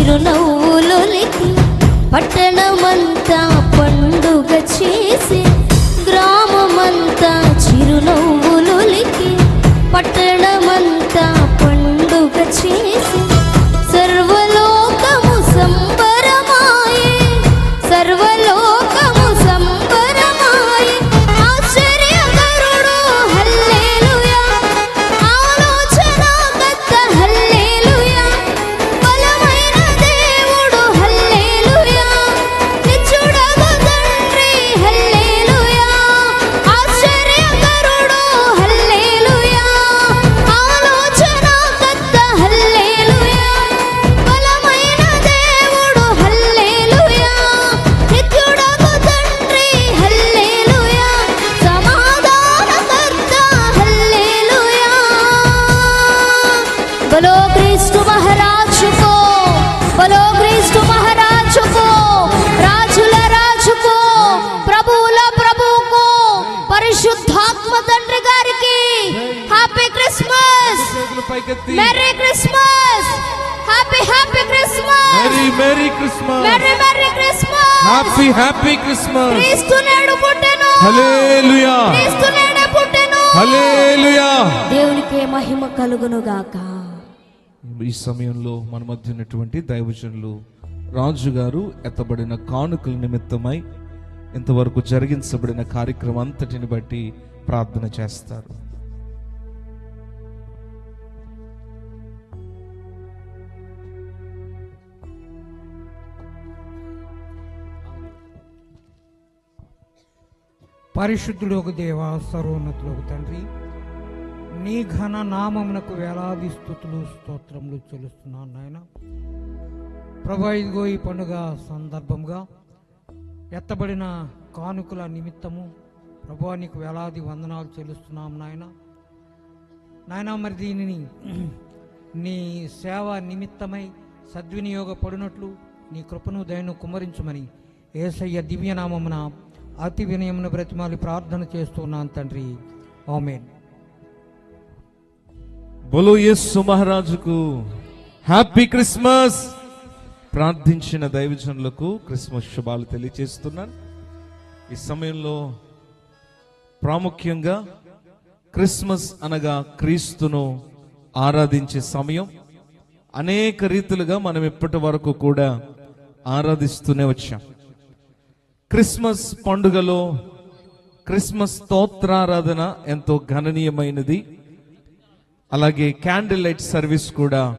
చిరునవ్వులొలికి పట్టణమంతా పండుగ చేసి, గ్రామమంతా చిరునవ్వులొలికి పట్టణమంతా పండుగ చేసి, సర్వలోకము సంబరమాయే, సర్వలోకము సంబరమాయే. ఆశ్చర్యకరుడు హల్లెలూయా, ఆలోచనకర్త హల్లెలూయా, బలమైన దేవుడు హల్లెలూయా, నిత్యుడగు తండ్రి హల్లెలూయా. ఆశ్చర్యకరుడు హల్లెలూయా, ఆలోచనకర్త హల్లెలూయా, బలమైన దేవుడు హల్లెలూయా, నిత్యుడగు తండ్రి హల్లెలూయా, సమాధానకర్త హల్లెలూయా. బలో క్రీస్తు మహారాజుకో, బలో క్రీస్తు మహారాజుకో, రాజుల రాజుకో, ప్రభువుల ప్రభువుకో, పరిశుద్ధాత్మ తండ్రి గారికి happy Christmas, merry Christmas, happy happy Christmas, merry Christmas, merry Christmas, happy Christmas. క్రీస్తు నేడు పుట్టెను, హల్లెలూయా, క్రీస్తు నేడు పుట్టెను. హల్లెలూయా. దేవునికే మహిమ కలుగును గాక. ఈ సమయంలో మన మధ్య ఉన్నటువంటి దైవజనులు రాజు గారు ఎత్తబడిన కానుకల నిమిత్తమై ఇంతవరకు జరిగించబడిన కార్యక్రమం అంతటిని బట్టి ప్రార్థన చేస్తారు. పరిశుద్ధుడు ఒక దేవ, సర్వోన్నతుడు ఒక తండ్రి, నీ ఘన నామమునకు వేలాది స్తుతులు స్తోత్రములు చెల్లిస్తున్నాను నాయన. ప్రభా, ఇదిగో ఈ పండుగ సందర్భంగా ఎత్తబడిన కానుకల నిమిత్తము ప్రభా నీకు వేలాది వందనాలు చెల్లిస్తున్నాము నాయన. నాయన, మరి దీనిని నీ సేవ నిమిత్తమై సద్వినియోగపడినట్లు నీ కృపను దయను కుమ్మరించమని యేసయ్య దివ్యనామమున అతి వినయమును బ్రతిమాలి ప్రార్థన చేస్తున్నాను తండ్రి, ఆమేన్. బోలో యేసు మహారాజుకు హ్యాపీ క్రిస్మస్. ప్రార్థించిన దైవజనులకు క్రిస్మస్ శుభాలు తెలియజేస్తున్నాను. ఈ సమయంలో ప్రాముఖ్యంగా క్రిస్మస్ అనగా క్రీస్తును ఆరాధించే సమయం. అనేక రీతులుగా మనం ఇప్పటి వరకు కూడా ఆరాధిస్తూనే వచ్చాం. క్రిస్మస్ పండుగలో క్రిస్మస్ స్తోత్రారాధన ఎంతో గణనీయమైనది. అలాగే క్యాండిల్ లైట్ సర్వీస్ కూడా